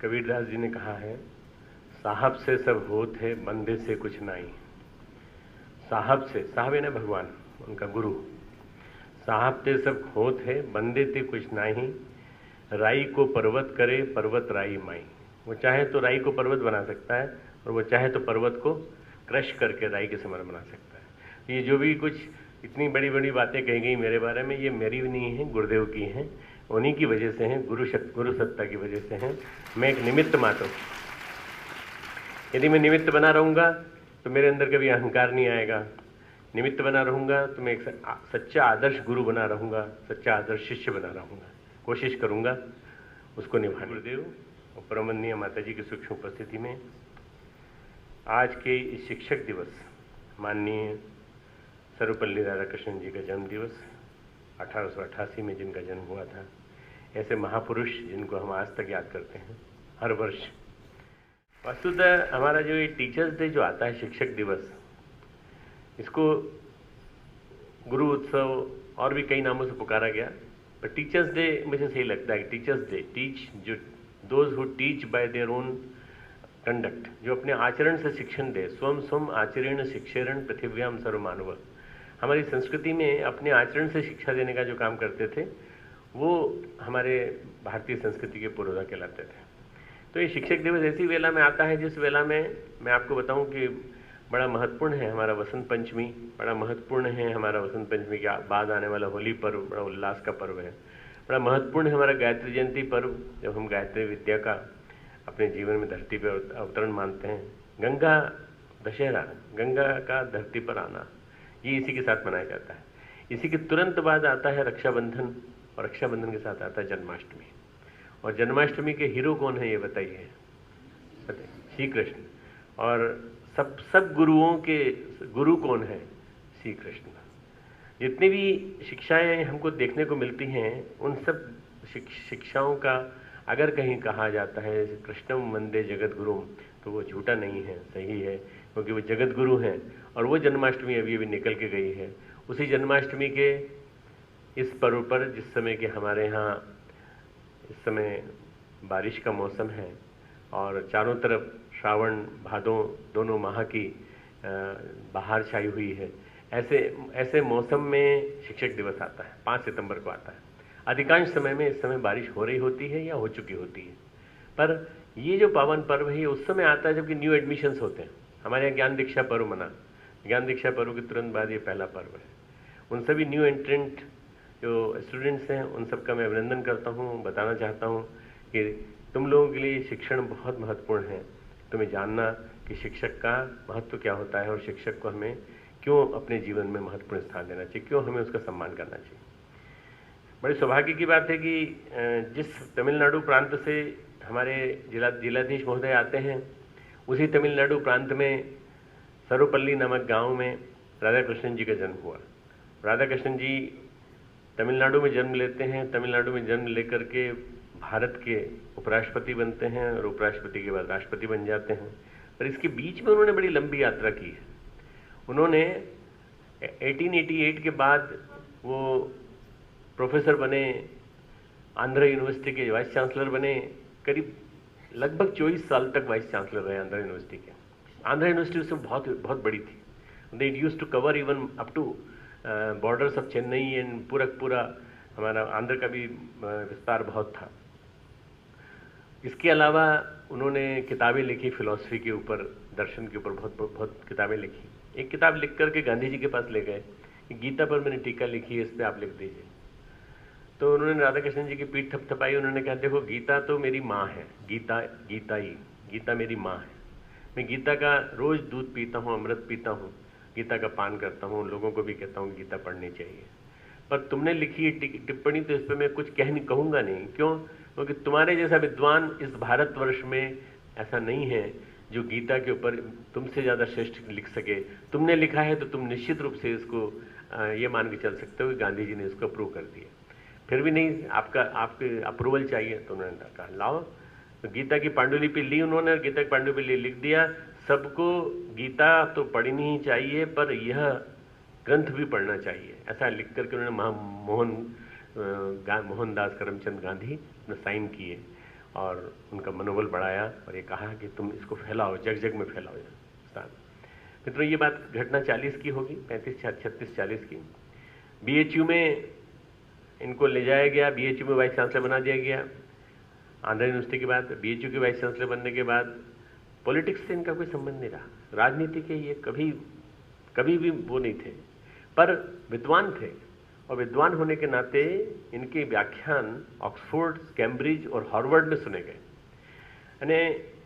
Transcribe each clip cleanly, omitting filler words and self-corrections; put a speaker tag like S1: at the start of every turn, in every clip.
S1: कबीरदास जी ने कहा है, साहब से सब होत है, बंदे से कुछ नहीं। साहब से, साहब है ना भगवान, उनका गुरु। साहब ते सब होत है, बंदे ते कुछ नहीं। राई को पर्वत करे, पर्वत राई माई। वो चाहे तो राई को पर्वत बना सकता है, और वो चाहे तो पर्वत को क्रश करके राई के समान बना सकता है। ये जो भी कुछ इतनी बड़ी बड़ी बातें कही गई मेरे बारे में, ये मेरी भी नहीं है, गुरुदेव की हैं। उन्हीं की वजह से हैं, गुरु सत्ता की वजह से हैं। मैं एक निमित्त मात्र हूँ। यदि मैं निमित्त बना रहूँगा तो मेरे अंदर कभी अहंकार नहीं आएगा। निमित्त बना रहूँगा तो मैं एक सच्चा आदर्श गुरु बना रहूँगा, सच्चा आदर्श शिष्य बना रहूँगा। कोशिश करूँगा उसको निभाने। गुरुदेव और परमवंदनीय माता जी की सूक्ष्म उपस्थिति में आज के इस शिक्षक दिवस, माननीय सर्वपल्ली राधाकृष्णन जी का जन्म दिवस, 1888 में जिनका जन्म हुआ था, ऐसे महापुरुष जिनको हम आज तक याद करते हैं हर वर्ष। वस्तुतः हमारा जो ये टीचर्स डे जो आता है, शिक्षक दिवस, इसको गुरु उत्सव और भी कई नामों से पुकारा गया, पर टीचर्स डे मुझे सही लगता है। टीचर्स डे, टीच, जो those who teach bye their own conduct, जो अपने आचरण से शिक्षण दे। स्वम स्वम आचरण शिक्षेरण पृथिव्याम सर्वमानव। हमारी संस्कृति में अपने आचरण से शिक्षा देने का जो काम करते थे, वो हमारे भारतीय संस्कृति के पुरोधा कहलाते थे। तो ये शिक्षक दिवस ऐसी वेला में आता है जिस वेला में मैं आपको बताऊं कि बड़ा महत्वपूर्ण है हमारा वसंत पंचमी, बड़ा महत्वपूर्ण है हमारा वसंत पंचमी के बाद आने वाला होली पर्व, बड़ा उल्लास का पर्व है। बड़ा महत्वपूर्ण है हमारा गायत्री जयंती पर्व, जब हम गायत्री विद्या का अपने जीवन में धरती पर अवतरण मानते हैं। गंगा दशहरा, गंगा का धरती पर आना, ये इसी के साथ मनाया जाता है। इसी के तुरंत बाद आता है रक्षाबंधन, और रक्षाबंधन के साथ आता है जन्माष्टमी। और जन्माष्टमी के हीरो कौन है ये बताइए? श्री कृष्ण। और सब गुरुओं के गुरु कौन है? श्री कृष्ण। जितनी भी शिक्षाएं हमको देखने को मिलती हैं, उन सब शिक्षाओं का अगर कहीं कहा जाता है कृष्णम वंदे जगत गुरुम, तो वो झूठा नहीं है, सही है, क्योंकि वो जगत गुरु हैं। और वो जन्माष्टमी अभी अभी निकल के गई है। उसी जन्माष्टमी के इस पर्व पर, जिस समय के हमारे यहाँ इस समय बारिश का मौसम है और चारों तरफ श्रावण भादों दोनों माह की बहार छाई हुई है, ऐसे मौसम में शिक्षक दिवस आता है। 5 सितंबर को आता है। अधिकांश समय में इस समय बारिश हो रही होती है या हो चुकी होती है, पर ये जो पावन पर्व है उस समय आता है जबकि न्यू एडमिशन्स होते हैं। हमारे यहाँ ज्ञान दीक्षा पर्व मना, ज्ञान दीक्षा पर्व के तुरंत बाद ये पहला पर्व है। उन सभी न्यू एंट्रेंट जो स्टूडेंट्स हैं, उन सबका मैं अभिनंदन करता हूँ। बताना चाहता हूँ कि तुम लोगों के लिए शिक्षण बहुत महत्वपूर्ण है। तुम्हें जानना कि शिक्षक का महत्व क्या होता है और शिक्षक को हमें क्यों अपने जीवन में महत्वपूर्ण स्थान देना चाहिए, क्यों हमें उसका सम्मान करना चाहिए। बड़ी सौभाग्य की बात है कि जिस तमिलनाडु प्रांत से हमारे जिलाधीश महोदय आते हैं, उसी तमिलनाडु प्रांत में सर्वपल्ली नामक गांव में राधाकृष्णन जी का जन्म हुआ। राधाकृष्णन जी तमिलनाडु में जन्म लेते हैं। तमिलनाडु में जन्म लेकर के भारत के उपराष्ट्रपति बनते हैं और उपराष्ट्रपति के बाद राष्ट्रपति बन जाते हैं। पर इसके बीच में उन्होंने बड़ी लंबी यात्रा की है। उन्होंने 1888 के बाद वो प्रोफेसर बने, आंध्र यूनिवर्सिटी के वाइस चांसलर बने। करीब लगभग 24 साल तक वाइस चांसलर रहे आंध्र यूनिवर्सिटी के। आंध्र यूनिवर्सिटी उसमें बहुत बड़ी थी। They used to cover even up to borders of Chennai and पूरा हमारा आंध्र का भी विस्तार बहुत था। इसके अलावा उन्होंने किताबें लिखी फिलॉसफी के ऊपर, दर्शन के ऊपर बहुत किताबें लिखी। एक किताब लिख करके गांधी जी के पास ले गए कि गीता पर मैंने टीका लिखी है, इस पर आप लिख दीजिए। तो उन्होंने राधाकृष्णन जी की पीठ थपथपाई। उन्होंने कहा, देखो गीता तो मेरी माँ है, गीता मेरी माँ है। मैं गीता का रोज दूध पीता हूँ, अमृत पीता हूँ, गीता का पान करता हूँ, लोगों को भी कहता हूँ गीता पढ़नी चाहिए। पर तुमने लिखी है टिप्पणी, तो इस पर मैं कुछ कहूँगा नहीं। क्यों? क्योंकि तुम्हारे जैसा विद्वान इस भारतवर्ष में ऐसा नहीं है जो गीता के ऊपर तुमसे ज़्यादा श्रेष्ठ लिख सके। तुमने लिखा है तो तुम निश्चित रूप से इसको ये मान के चल सकते हो कि गांधी जी ने इसको अप्रूव कर दिया। फिर भी नहीं, आपके अप्रूवल चाहिए। तो उन्होंने कहा लाओ। तो गीता की पांडुलिपि ली उन्होंने, गीता की पांडुलिपि लिख दिया। सबको गीता तो पढ़नी ही चाहिए, पर यह ग्रंथ भी पढ़ना चाहिए, ऐसा लिख करके उन्होंने मोहनदास करमचंद गांधी ने साइन किए। और उनका मनोबल बढ़ाया और ये कहा कि तुम इसको फैलाओ, जग जग में फैलाओ। मित्रों, ये बात घटना 40 की होगी, 35, 36, 40 की। बीएचयू में इनको ले जाया गया, बीएचयू में वाइस चांसलर बना दिया गया। आंध्र यूनिवर्सिटी के बाद बीएचयू के वाइस चांसलर बनने के बाद पॉलिटिक्स से इनका कोई संबंध नहीं रहा, राजनीति के ये कभी भी वो नहीं थे, पर विद्वान थे। और विद्वान होने के नाते इनके व्याख्यान ऑक्सफोर्ड, कैम्ब्रिज और हार्वर्ड में सुने गए। यानी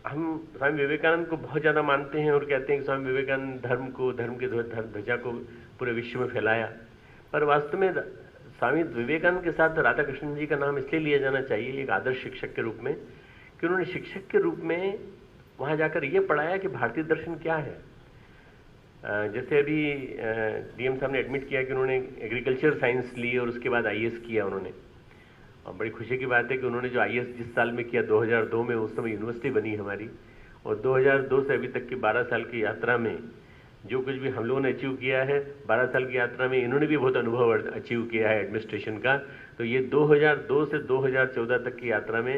S1: हम स्वामी विवेकानंद को बहुत ज़्यादा मानते हैं और कहते हैं कि स्वामी विवेकानंद धर्म के ध्वजा को पूरे विश्व में फैलाया, पर वास्तव में स्वामी विवेकानंद के साथ राधा कृष्णन जी का नाम इसलिए लिया जाना चाहिए एक आदर्श शिक्षक के रूप में कि उन्होंने शिक्षक के रूप में वहाँ जाकर ये पढ़ाया कि भारतीय दर्शन क्या है। जैसे अभी डीएम साहब ने एडमिट किया कि उन्होंने एग्रीकल्चर साइंस ली और उसके बाद आईएएस किया उन्होंने, और बड़ी खुशी की बात है कि उन्होंने जो आईएएस जिस साल में किया 2002 में, उस समय यूनिवर्सिटी बनी हमारी, और 2002 से अभी तक की 12 साल की यात्रा में जो कुछ भी हम लोगों ने अचीव किया है, 12 साल की यात्रा में इन्होंने भी बहुत अनुभव अचीव किया है एडमिनिस्ट्रेशन का। तो ये 2002 से 2014 तक की यात्रा में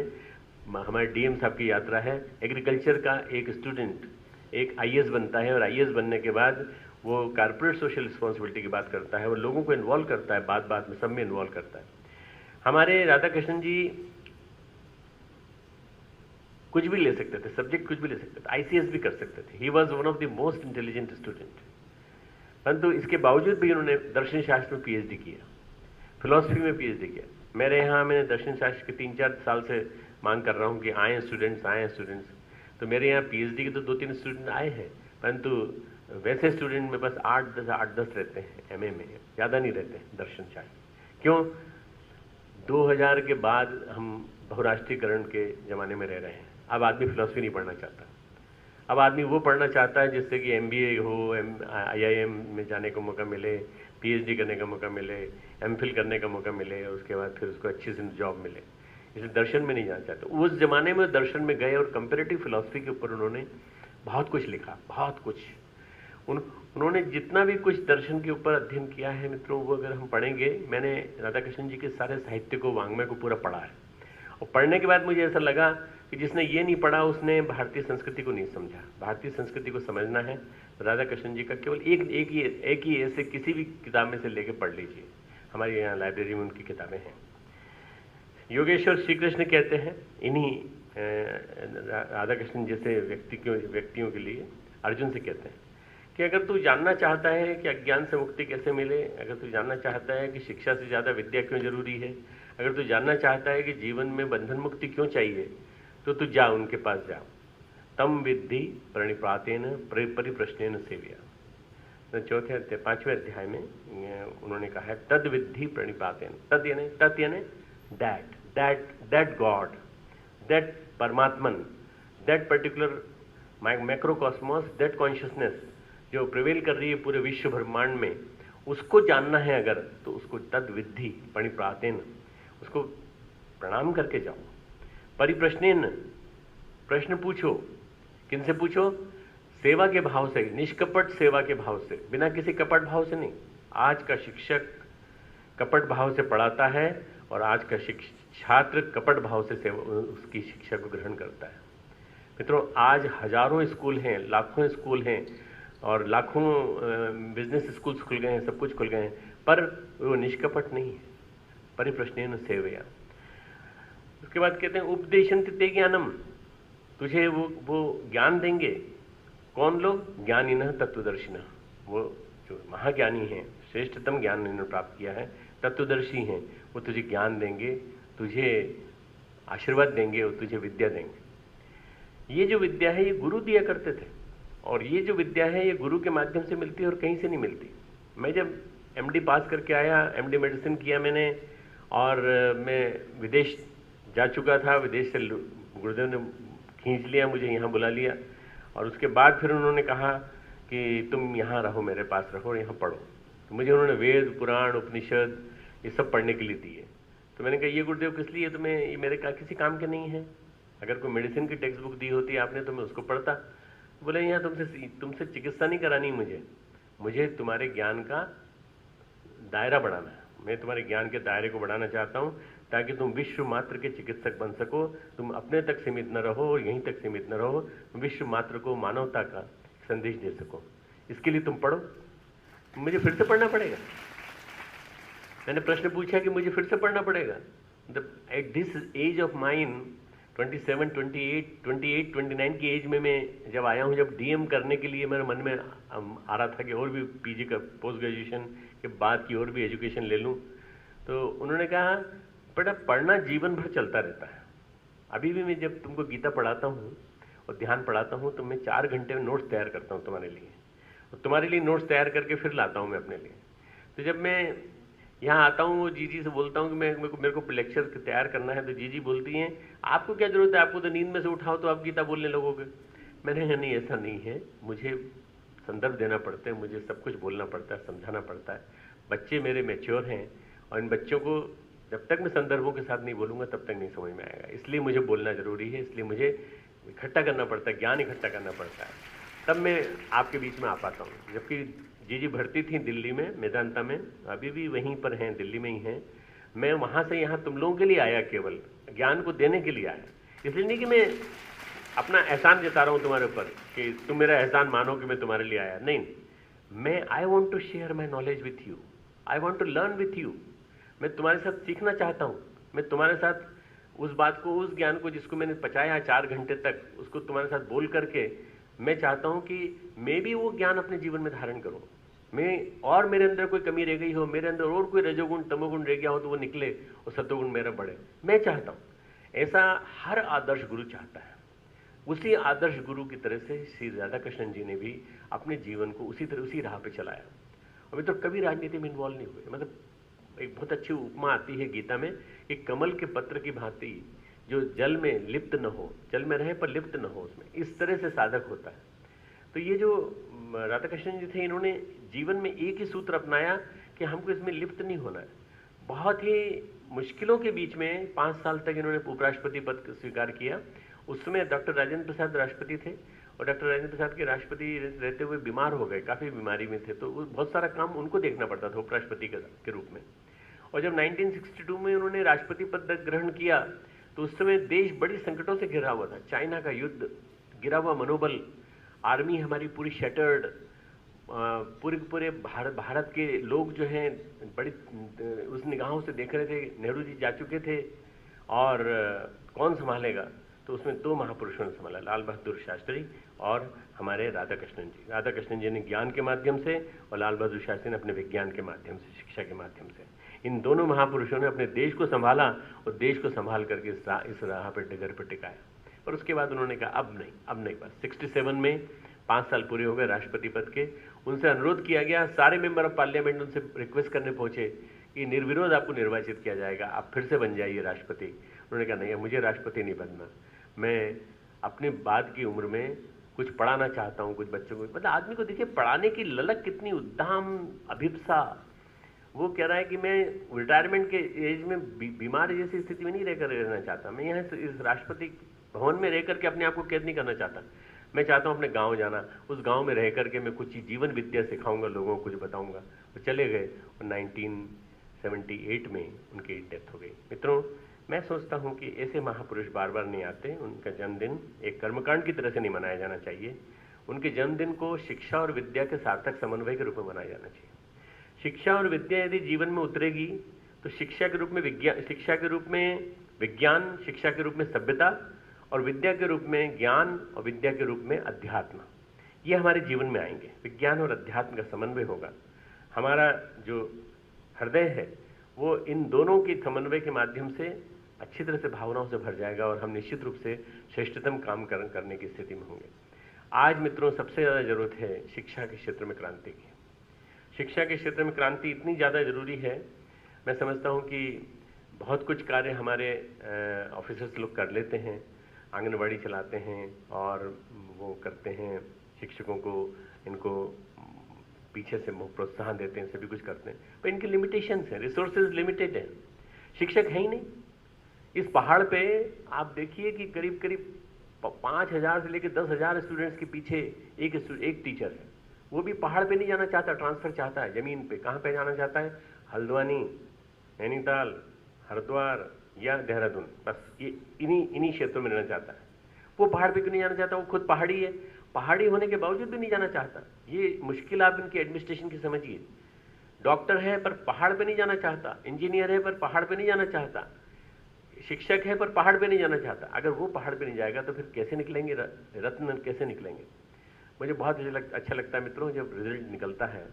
S1: हमारे डीएम साहब की यात्रा है। एग्रीकल्चर का एक स्टूडेंट एक आईएएस बनता है और आईएएस बनने के बाद वो कॉर्पोरेट सोशल रिस्पॉन्सिबिलिटी की बात करता है और लोगों को इन्वॉल्व करता है, बात में सब में इन्वॉल्व करता है। हमारे राधा कृष्णन जी कुछ भी ले सकते थे, सब्जेक्ट कुछ भी ले सकते थे, आईसीएस भी कर सकते थे। He was one of the most intelligent student. परंतु इसके बावजूद भी उन्होंने दर्शन शास्त्र में पीएचडी किया, फिलॉसफी में पीएचडी किया। मैंने दर्शन शास्त्र के 3-4 साल से मांग कर रहा हूँ कि आए स्टूडेंट्स। तो मेरे यहाँ पीएचडी के तो 2-3 स्टूडेंट आए हैं, परंतु वैसे स्टूडेंट में बस 8-10 रहते हैं एमए में, ज़्यादा नहीं रहते हैं दर्शन शास्त्र। क्यों? 2000 के बाद हम बहुराष्ट्रीयकरण के ज़माने में रह रहे हैं। अब आदमी फिलॉसफी नहीं पढ़ना चाहता, अब आदमी वो पढ़ना चाहता है जिससे कि एमबीए हो, आईआईएम में जाने का मौका मिले, पीएचडी करने का मौका मिले, एमफिल करने का मौका मिले और उसके बाद फिर उसको अच्छी से जॉब मिले। इसलिए दर्शन में नहीं जाना चाहते। उस जमाने में दर्शन में गए और कंपैरेटिव फिलॉसफी के ऊपर उन्होंने बहुत कुछ लिखा, बहुत कुछ। उन्होंने जितना भी कुछ दर्शन के ऊपर अध्ययन किया है मित्रों, वो अगर हम पढ़ेंगे, मैंने राधा कृष्णन जी के सारे साहित्य को, वाङ्मय को पूरा पढ़ा है, और पढ़ने के बाद मुझे ऐसा लगा कि जिसने ये नहीं पढ़ा उसने भारतीय संस्कृति को नहीं समझा। भारतीय संस्कृति को समझना है तो राधा कृष्णन जी का केवल एक ही ऐसे किसी भी किताब में से लेके पढ़ लीजिए। हमारे यहाँ लाइब्रेरी में उनकी किताबें हैं। योगेश्वर श्री कृष्ण कहते हैं इन्हीं राधा कृष्णन जैसे व्यक्तियों के लिए, अर्जुन से कहते हैं कि अगर तू जानना चाहता है कि अज्ञान से मुक्ति कैसे मिले, अगर तू जानना चाहता है कि शिक्षा से ज़्यादा विद्या क्यों जरूरी है, अगर तू जानना चाहता है कि जीवन में बंधन मुक्ति क्यों चाहिए, तो तू जा, उनके पास जा। तम विद्धि प्रणिपातेन परिप्रश्नेन सेव्या। तो 5वें अध्याय में उन्होंने कहा है तद विद्धि प्रणिपातेन। तद यानी दैट गॉड, दैट परमात्मन, that particular macrocosmos, that consciousness जो प्रिवेल कर रही है पूरे विश्व ब्रह्मांड में, उसको जानना है अगर, तो उसको तद विद्धि प्रणिपातेन, उसको प्रणाम करके जाओ। परिप्रश्नेन, प्रश्न पूछो। किनसे पूछो? सेवा के भाव से, निष्कपट सेवा के भाव से, बिना किसी कपट भाव से नहीं। आज का शिक्षक कपट भाव से पढ़ाता है और आज का छात्र कपट भाव से उसकी शिक्षा को ग्रहण करता है। मित्रों, आज हजारों स्कूल हैं, लाखों स्कूल हैं और लाखों बिजनेस स्कूल्स खुल गए हैं, सब कुछ खुल गए हैं, पर वो निष्कपट नहीं है। परिप्रश्नेन सेवया। उसके बाद कहते हैं उपदेशन्ति ते ज्ञानम, तुझे वो ज्ञान देंगे। कौन लोग? ज्ञानिनः तत्वदर्शिनः, वो जो महाज्ञानी हैं, श्रेष्ठतम ज्ञान इन्होंने प्राप्त किया है, तत्वदर्शी हैं, वो तुझे ज्ञान देंगे, तुझे आशीर्वाद देंगे और तुझे विद्या देंगे। ये जो विद्या है ये गुरु दिया करते थे, और ये जो विद्या है ये गुरु के माध्यम से मिलती है और कहीं से नहीं मिलती। मैं जब एमडी पास करके आया, एमडी मेडिसिन किया मैंने, और मैं विदेश जा चुका था, विदेश से गुरुदेव ने खींच लिया, मुझे यहाँ बुला लिया, और उसके बाद फिर उन्होंने कहा कि तुम यहाँ रहो, मेरे पास रहो और यहाँ पढ़ो। तो मुझे उन्होंने वेद, पुराण, उपनिषद ये सब पढ़ने के लिए दिए। तो मैंने कहा ये गुरुदेव किस लिए? तो मैं ये मेरे किसी काम के नहीं है। अगर कोई मेडिसिन की टेक्स्ट बुक दी होती आपने तो मैं उसको पढ़ता। बोले यहाँ तुमसे चिकित्सा नहीं करानी, मुझे तुम्हारे ज्ञान का दायरा बढ़ाना है। मैं तुम्हारे ज्ञान के दायरे को बढ़ाना चाहता हूँ, ताकि तुम विश्व मात्र के चिकित्सक बन सको। तुम अपने तक सीमित न रहो और यहीं तक सीमित न रहो, विश्व मात्र को मानवता का संदेश दे सको। इसके लिए तुम पढ़ो। मुझे फिर से पढ़ना पड़ेगा? मैंने प्रश्न पूछा कि मुझे फिर से पढ़ना पड़ेगा? At this age of mine 27, 28, 29 की एज में मैं जब आया हूँ, जब डीएम करने के लिए मेरे मन में आ रहा था कि और भी पीजी का पोस्ट ग्रेजुएशन के बाद की और भी एजुकेशन ले लूँ, तो उन्होंने कहा बेटा पढ़ना जीवन भर चलता रहता है। अभी भी मैं जब तुमको गीता पढ़ाता हूँ और ध्यान पढ़ाता हूँ तो मैं 4 घंटे में नोट्स तैयार करता हूँ तुम्हारे लिए, और तुम्हारे लिए नोट्स तैयार करके फिर लाता हूँ मैं अपने लिए। तो जब मैं यहाँ आता हूँ, वो जीजी से बोलता हूँ कि मेरे को लेक्चर तैयार करना है, तो जीजी बोलती हैं आपको क्या जरूरत है, आपको तो नींद में से उठाओ तो आप गीता बोलने लगोगे। मैंने कहा नहीं, ऐसा नहीं है, मुझे संदर्भ देना पड़ता है, मुझे सब कुछ बोलना पड़ता है, समझाना पड़ता है। बच्चे मेरे मैच्योर हैं और इन बच्चों को जब तक मैं संदर्भों के साथ नहीं बोलूँगा तब तक नहीं समझ में आएगा। इसलिए मुझे बोलना जरूरी है, इसलिए मुझे इकट्ठा करना पड़ता है, ज्ञान इकट्ठा करना पड़ता है, तब मैं आपके बीच में आ पाता हूँ। जबकि जीजी भर्ती थी दिल्ली में, मेदांता में, अभी भी वहीं पर हैं, दिल्ली में ही हैं। मैं वहाँ से यहाँ तुम लोगों के लिए आया, केवल ज्ञान को देने के लिए आया। इसलिए नहीं कि मैं अपना एहसान जता रहा हूँ तुम्हारे ऊपर कि तुम मेरा एहसान मानो कि मैं तुम्हारे लिए आया, नहीं। मैं I want to share my knowledge with you, I want to learn with you. मैं तुम्हारे साथ सीखना चाहता हूँ, मैं तुम्हारे साथ उस बात को, उस ज्ञान को जिसको मैंने पचाया 4 घंटे तक, उसको तुम्हारे साथ बोल करके मैं चाहता हूं कि मैं भी वो ज्ञान अपने जीवन में धारण करूं। मैं और मेरे अंदर कोई कमी रह गई हो, मेरे अंदर और कोई रजोगुण तमोगुण रह गया हो, तो वो निकले और सत्वगुण मेरा बढ़े। मैं चाहता हूं, ऐसा हर आदर्श गुरु चाहता है। उसी आदर्श गुरु की तरह से श्री राधा कृष्णन जी ने भी अपने जीवन को उसी तरह, उसी राह पे चलाया। अभी तो कभी राजनीति में इन्वॉल्व नहीं हुए। मतलब एक बहुत अच्छी उपमा आती है गीता में कि कमल के पत्र की भांति जो जल में लिप्त न हो, जल में रहे पर लिप्त न हो उसमें, इस तरह से साधक होता है। तो ये जो राधा कृष्णन जी थे, इन्होंने जीवन में एक ही सूत्र अपनाया कि हमको इसमें लिप्त नहीं होना है। बहुत ही मुश्किलों के बीच में 5 साल तक इन्होंने उपराष्ट्रपति पद स्वीकार किया। उस समय डॉक्टर राजेंद्र प्रसाद राष्ट्रपति थे और डॉक्टर राजेंद्र प्रसाद के राष्ट्रपति रहते हुए बीमार हो गए, काफ़ी बीमारी में थे, तो बहुत सारा काम उनको देखना पड़ता था उपराष्ट्रपति के रूप में। और जब 1962 में उन्होंने राष्ट्रपति पद ग्रहण किया तो उस समय देश बड़ी संकटों से घिरा हुआ था। चाइना का युद्ध, गिरा हुआ मनोबल, आर्मी हमारी पूरी शटर्ड, पूरे भारत के लोग जो हैं बड़ी उस निगाहों से देख रहे थे। नेहरू जी जा चुके थे और कौन संभालेगा, तो उसमें 2 महापुरुषों ने संभाला, लाल बहादुर शास्त्री और हमारे राधा कृष्णन जी। राधा कृष्णन जी ने ज्ञान के माध्यम से और लाल बहादुर शास्त्री ने अपने विज्ञान के माध्यम से, शिक्षा के माध्यम से, इन दोनों महापुरुषों ने अपने देश को संभाला और देश को संभाल करके इस राह पर, डगर पर टिकाया। और उसके बाद उन्होंने कहा अब नहीं बस। 67 में 5 साल पूरे हो गए राष्ट्रपति पद के। उनसे अनुरोध किया गया, सारे मेंबर ऑफ पार्लियामेंट उनसे रिक्वेस्ट करने पहुंचे कि निर्विरोध आपको निर्वाचित किया जाएगा, आप फिर से बन जाइए राष्ट्रपति। उन्होंने कहा नहीं, मुझे राष्ट्रपति नहीं बनना, मैं अपने बाद की उम्र में कुछ पढ़ाना चाहता हूँ कुछ बच्चों को। मतलब आदमी को देखिए पढ़ाने की ललक कितनी, उद्दाम, अभिप्सा। वो कह रहा है कि मैं रिटायरमेंट के एज में बीमार जैसी स्थिति में नहीं रहना चाहता, मैं यहाँ इस राष्ट्रपति भवन में रह करके अपने आप को कैद नहीं करना चाहता। मैं चाहता हूँ अपने गांव जाना, उस गांव में रह करके मैं कुछ जीवन विद्या सिखाऊंगा, लोगों को कुछ बताऊंगा। वो चले गए और 1978 में उनकी डेथ हो गई। मित्रों, मैं सोचता हूँ कि ऐसे महापुरुष बार बार नहीं आते। उनका जन्मदिन एक कर्मकांड की तरह से नहीं मनाया जाना चाहिए। उनके जन्मदिन को शिक्षा और विद्या के सार्थक समन्वय के रूप में मनाया जाना चाहिए। शिक्षा और विद्या यदि जीवन में उतरेगी तो शिक्षा के रूप में विज्ञान, शिक्षा के रूप में विज्ञान, शिक्षा के रूप में सभ्यता और विद्या के रूप में ज्ञान और विद्या के रूप में अध्यात्म, ये हमारे जीवन में आएंगे। विज्ञान और अध्यात्म का समन्वय होगा। हमारा जो हृदय है वो इन दोनों की समन्वय के माध्यम से अच्छी तरह से भावनाओं से भर जाएगा और हम निश्चित रूप से श्रेष्ठतम काम करने की स्थिति में होंगे। आज मित्रों सबसे ज़्यादा जरूरत है शिक्षा के क्षेत्र में क्रांति की। शिक्षा के क्षेत्र में क्रांति इतनी ज़्यादा जरूरी है, मैं समझता हूँ कि बहुत कुछ कार्य हमारे ऑफिसर्स लोग कर लेते हैं, आंगनबाड़ी चलाते हैं और वो करते हैं, शिक्षकों को इनको पीछे से प्रोत्साहन देते हैं, सभी कुछ करते हैं, पर इनके लिमिटेशंस हैं, रिसोर्सेज लिमिटेड हैं, शिक्षक है ही नहीं। इस पहाड़ पे आप देखिए कि करीब करीब 5,000 से लेकर 10,000 स्टूडेंट्स के पीछे एक टीचर है। वो भी पहाड़ पे नहीं जाना चाहता, ट्रांसफर चाहता है, जमीन पे। कहाँ पे जाना चाहता है? हल्द्वानी, नैनीताल, हरिद्वार या देहरादून, बस ये इन्हीं क्षेत्रों में रहना चाहता है। वो पहाड़ पे क्यों नहीं जाना चाहता? वो खुद पहाड़ी है, पहाड़ी होने के बावजूद भी नहीं जाना चाहता। ये मुश्किल आप इनकी एडमिनिस्ट्रेशन की समझिए। डॉक्टर है पर पहाड़ पे नहीं जाना चाहता, इंजीनियर है पर पहाड़ पे नहीं जाना चाहता, शिक्षक है पर पहाड़ पे नहीं जाना चाहता। अगर वो पहाड़ पे नहीं जाएगा तो फिर कैसे निकलेंगे रत्न, कैसे निकलेंगे? मुझे बहुत अच्छा लगता है मित्रों, जब रिजल्ट निकलता है,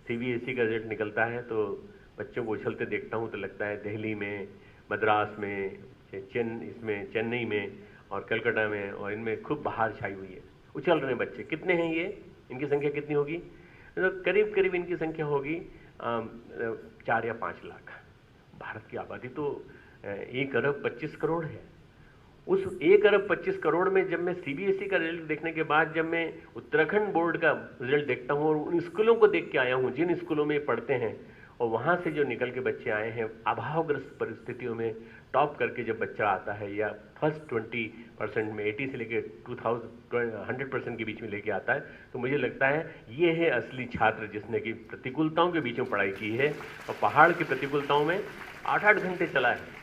S1: सीबीएसई का रिजल्ट निकलता है, तो बच्चों को उछलते देखता हूँ तो लगता है दिल्ली में, मद्रास में, चेन्नई में और कलकत्ता में और इनमें खूब बहार छाई हुई है, उछल रहे हैं बच्चे। कितने हैं ये? इनकी संख्या कितनी होगी? तो करीब करीब इनकी संख्या होगी 4 या 5 लाख। भारत की आबादी तो 1 अरब 25 करोड़ है। उस 1 अरब 25 करोड़ में जब मैं सीबीएसई का रिजल्ट देखने के बाद जब मैं उत्तराखंड बोर्ड का रिजल्ट देखता हूँ और उन स्कूलों को देख के आया हूँ जिन स्कूलों में पढ़ते हैं, और वहाँ से जो निकल के बच्चे आए हैं अभावग्रस्त परिस्थितियों में टॉप करके जब बच्चा आता है या फर्स्ट 20% में 80 से लेके 100% के बीच में लेके आता है, तो मुझे लगता है ये है असली छात्र जिसने कि प्रतिकूलताओं के बीच में पढ़ाई की है और पहाड़ की प्रतिकूलताओं में 8-8 घंटे चला है।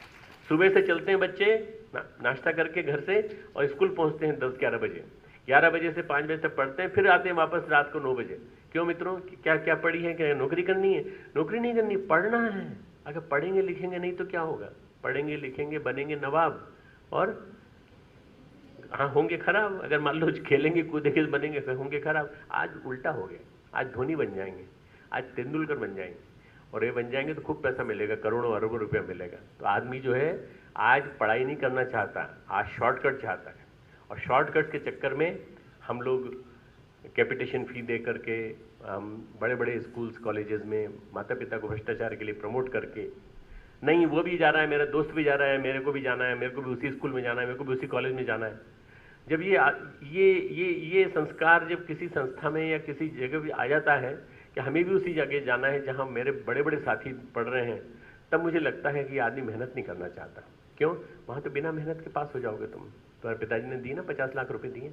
S1: सुबह से चलते हैं बच्चे नाश्ता करके घर से और स्कूल पहुंचते हैं 10-11 बजे, 11 बजे से 5 बजे तक पढ़ते हैं, फिर आते हैं वापस रात को 9 बजे। क्यों मित्रों? क्या क्या पढ़ी है? क्या नौकरी करनी है? नौकरी नहीं करनी, पढ़ना है। अगर पढ़ेंगे लिखेंगे नहीं तो क्या होगा? पढ़ेंगे लिखेंगे बनेंगे नवाब और हाँ होंगे खराब। अगर मान लो खेलेंगे कूदेंगे बनेंगे, फिर होंगे खराब। आज उल्टा हो गया, आज धोनी बन जाएंगे, आज तेंदुलकर बन जाएंगे, और ये बन जाएंगे तो खूब पैसा मिलेगा, करोड़ों अरबों रुपया मिलेगा। तो आदमी जो है आज पढ़ाई नहीं करना चाहता, आज शॉर्टकट चाहता है, और शॉर्टकट के चक्कर में हम लोग कैपिटेशन फी दे करके हम बड़े बड़े स्कूल्स कॉलेजेस में माता पिता को भ्रष्टाचार के लिए प्रमोट करके, नहीं वो भी जा रहा है, मेरा दोस्त भी जा रहा है, मेरे को भी जाना है, मेरे को भी उसी स्कूल में जाना है, मेरे को भी उसी कॉलेज में जाना है। जब ये संस्कार जब किसी संस्था में या किसी जगह भी आ जाता है कि हमें भी उसी जगह जाना है जहां मेरे बड़े बड़े साथी पढ़ रहे हैं, तब मुझे लगता है कि आदमी मेहनत नहीं करना चाहता। क्यों? वहां तो बिना मेहनत के पास हो जाओगे तुम। तुम्हारे पिताजी ने दी ना 50 लाख रुपए दिए,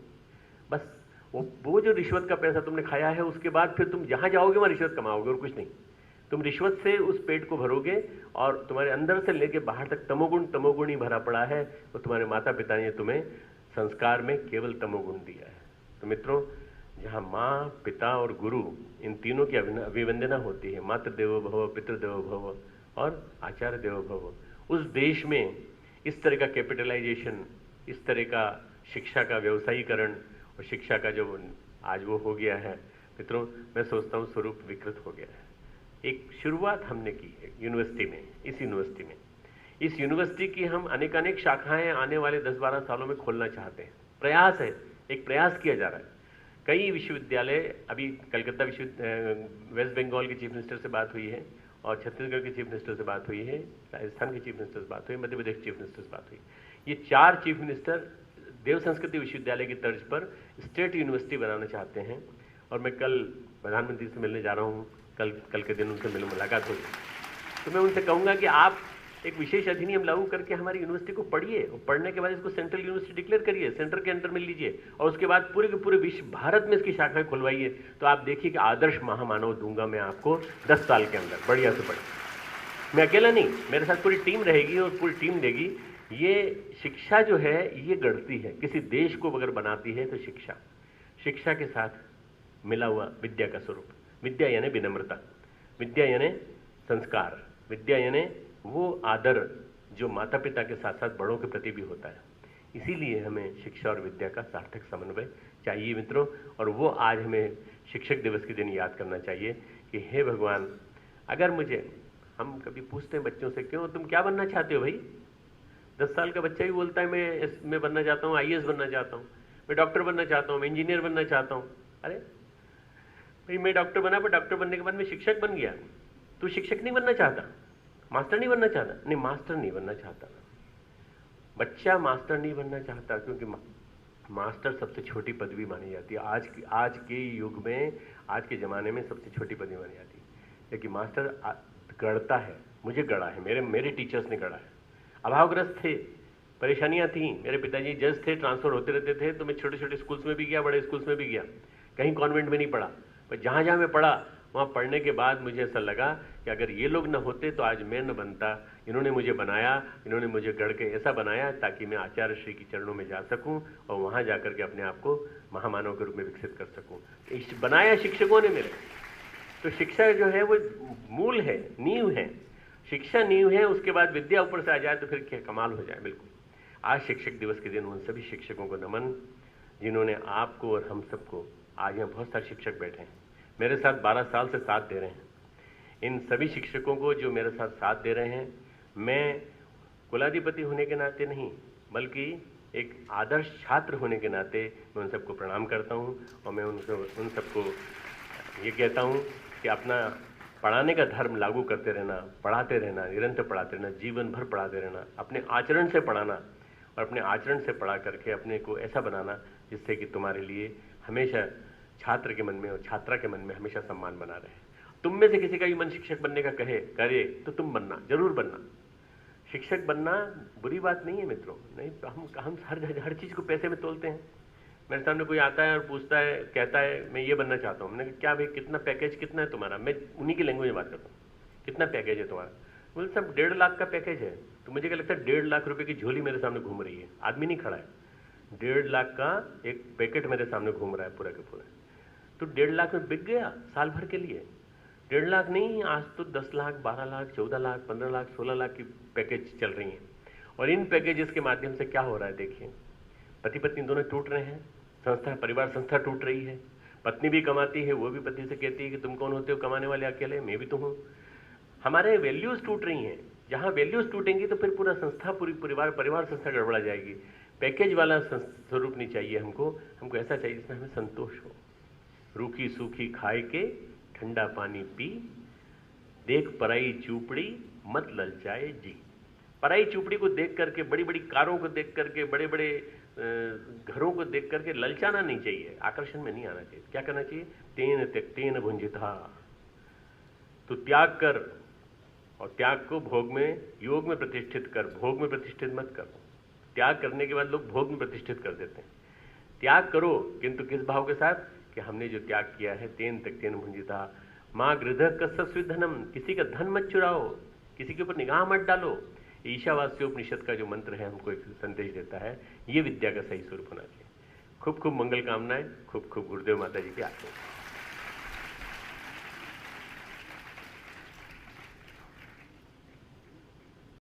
S1: बस वो जो रिश्वत का पैसा तुमने खाया है, उसके बाद फिर तुम जहां जाओगे वहां रिश्वत कमाओगे और कुछ नहीं। तुम रिश्वत से उस पेट को भरोगे और तुम्हारे अंदर से लेके बाहर तक तमोगुण ही भरा पड़ा है, और तुम्हारे माता पिता ने तुम्हें संस्कार में केवल तमोगुण दिया है। तो मित्रों, जहाँ माँ, पिता और गुरु इन तीनों की अभिवंदना होती है, मातृ देवो भव, पितृ देवो भव और आचार्य देवो भव, उस देश में इस तरह का कैपिटलाइजेशन, इस तरह का शिक्षा का व्यवसायीकरण और शिक्षा का जो आज वो हो गया है मित्रों, मैं सोचता हूँ स्वरूप विकृत हो गया है। एक शुरुआत हमने की है यूनिवर्सिटी में, इस यूनिवर्सिटी की हम अनेकानेक शाखाएं आने वाले 10-12 सालों में खोलना चाहते हैं। प्रयास है, एक प्रयास किया जा रहा है। कई विश्वविद्यालय, अभी कलकत्ता वेस्ट बंगाल के चीफ मिनिस्टर से बात हुई है और छत्तीसगढ़ के चीफ मिनिस्टर से बात हुई है, राजस्थान के चीफ मिनिस्टर से बात हुई, मध्य प्रदेश चीफ मिनिस्टर से बात हुई। ये 4 चीफ मिनिस्टर देव संस्कृति विश्वविद्यालय की तर्ज पर स्टेट यूनिवर्सिटी बनाना चाहते हैं, और मैं कल प्रधानमंत्री से मिलने जा रहा हूँ, कल के दिन उनसे मुलाकात होगी। तो मैं उनसे कहूँगा कि आप एक विशेष अधिनियम लागू करके हमारी यूनिवर्सिटी को पढ़िए, और पढ़ने के बाद इसको सेंट्रल यूनिवर्सिटी डिक्लेयर करिए, सेंटर के अंडर में लीजिए, और उसके बाद पूरे के पूरे विश्व भारत में इसकी शाखाएं खुलवाइए। तो आप देखिए कि आदर्श महामानव दूंगा मैं आपको 10 साल के अंदर, बढ़िया से बढ़िया। मैं अकेला नहीं, मेरे साथ पूरी टीम रहेगी और पूरी टीम देगी। ये शिक्षा जो है ये गढ़ती है, किसी देश को अगर बनाती है तो शिक्षा के साथ मिला हुआ विद्या का स्वरूप। विद्या यानी विनम्रता, विद्या यानी संस्कार, विद्या यानी वो आदर जो माता पिता के साथ साथ बड़ों के प्रति भी होता है। इसीलिए हमें शिक्षा और विद्या का सार्थक समन्वय चाहिए मित्रों, और वो आज हमें शिक्षक दिवस के दिन याद करना चाहिए कि हे भगवान, अगर हम कभी पूछते हैं बच्चों से, क्यों तुम क्या बनना चाहते हो भाई? 10 साल का बच्चा भी बोलता है मैं बनना चाहता हूँ, IAS बनना चाहता हूँ, मैं डॉक्टर बनना चाहता हूँ, मैं इंजीनियर बनना चाहता हूँ। अरे भाई, मैं डॉक्टर बना, पर डॉक्टर बनने के बाद मैं शिक्षक बन गया। तू शिक्षक नहीं बनना चाहता? मास्टर नहीं बनना चाहता? नहीं, मास्टर नहीं बनना चाहता। बच्चा मास्टर नहीं बनना चाहता, क्योंकि मास्टर सबसे छोटी पदवी मानी जाती है। आज के युग में, आज के ज़माने में सबसे छोटी पदवी मानी जाती है। लेकिन मास्टर गढ़ता है, मुझे गढ़ा है, मेरे टीचर्स ने गढ़ा है। अभावग्रस्त थे, परेशानियां थी, मेरे पिताजी जज थे, ट्रांसफर होते रहते थे, तो मैं छोटे छोटे स्कूल्स में भी गया, बड़े स्कूल्स में भी गया, कहीं कॉन्वेंट में नहीं पढ़ा, पर जहाँ जहाँ मैं पढ़ा वहाँ पढ़ने के बाद मुझे ऐसा लगा कि अगर ये लोग न होते तो आज मैं न बनता। इन्होंने मुझे बनाया, इन्होंने मुझे गढ़ के ऐसा बनाया ताकि मैं आचार्य श्री के चरणों में जा सकूं और वहाँ जाकर के अपने आप को महामानव के रूप में विकसित कर सकूं। बनाया शिक्षकों ने मेरे। तो शिक्षा जो है वो मूल है, नींव है। शिक्षा नींव है, उसके बाद विद्या ऊपर से आ जाए तो फिर क्या कमाल हो जाए। बिल्कुल। आज शिक्षक दिवस के दिन उन सभी शिक्षकों को नमन जिन्होंने आपको और हम सबको, आज यहाँ बहुत सारे शिक्षक बैठे हैं मेरे साथ 12 साल से साथ दे रहे हैं। इन सभी शिक्षकों को जो मेरे साथ दे रहे हैं, मैं कुलाधिपति होने के नाते नहीं बल्कि एक आदर्श छात्र होने के नाते मैं उन सबको प्रणाम करता हूँ और मैं उन सबको ये कहता हूँ कि अपना पढ़ाने का धर्म लागू करते रहना, पढ़ाते रहना, निरंतर पढ़ाते रहना, जीवन भर पढ़ाते रहना, अपने आचरण से पढ़ाना और अपने आचरण से पढ़ा करके अपने को ऐसा बनाना जिससे कि तुम्हारे लिए हमेशा छात्र के मन में और छात्रा के मन में हमेशा सम्मान बना रहे। तुम में से किसी का भी मन शिक्षक बनने का करे तो तुम बनना, जरूर बनना। शिक्षक बनना बुरी बात नहीं है मित्रों। नहीं, हम हर चीज़ को पैसे में तोलते हैं। मेरे सामने कोई आता है और पूछता है, कहता है मैं ये बनना चाहता हूँ। मैंने कहा क्या भाई, कितना पैकेज कितना है तुम्हारा? मैं उन्हीं की लैंग्वेज में बात करता हूँ। कितना पैकेज है तुम्हारा? बोले सब 1.5 लाख का पैकेज है। तो मुझे क्या लगता है 1.5 लाख रुपए की झोली मेरे सामने घूम रही है, आदमी नहीं खड़ा है। 1.5 लाख का एक पैकेट मेरे सामने घूम रहा है पूरा के पूरा। तो 1.5 लाख में बिक गया साल भर के लिए। 1.5 लाख नहीं, आज तो 10 लाख, 12 लाख, 14 लाख, 15 लाख, 16 लाख की पैकेज चल रही हैं। और इन पैकेजेस के माध्यम से क्या हो रहा है देखिए, पति पत्नी दोनों टूट रहे हैं, संस्था, परिवार संस्था टूट रही है। पत्नी भी कमाती है, वो भी पति से कहती है कि तुम कौन होते हो कमाने वाले, अकेले, मैं भी तो हूँ। हमारे वैल्यूज टूट रही हैं। जहाँ वैल्यूज टूटेंगी तो फिर पूरा संस्था, पूरी परिवार संस्था गड़बड़ा जाएगी। पैकेज वाला स्वरूप नहीं चाहिए हमको ऐसा चाहिए जिसमें हमें संतोष हो। रूखी सूखी खाए के ठंडा पानी पी, देख पराई चूपड़ी मत ललचाए जी। पराई चूपड़ी को देख करके, बड़ी बड़ी कारों को देख करके, बड़े बड़े घरों को देख करके ललचाना नहीं चाहिए, आकर्षण में नहीं आना चाहिए। क्या करना चाहिए? तेन त्यक्तेन भुंजिता। तो त्याग कर, और त्याग को भोग में, योग में प्रतिष्ठित कर, भोग में प्रतिष्ठित मत कर। त्याग करने के बाद लोग भोग में प्रतिष्ठित कर देते हैं। त्याग करो, किंतु किस भाव के साथ कि हमने जो त्याग किया है, तेन त्यक्तेन भुंजिता माँ गृधः कस्यस्व धनम, किसी का धन मत चुराओ, किसी के ऊपर निगाह मत डालो। ईशावास्योपनिषद का जो मंत्र है हमको एक संदेश देता है, ये विद्या का सही स्वरूप होना चाहिए। खूब खूब मंगल कामनाएं, खूब खूब गुरुदेव माता जी की आशीर्वाद।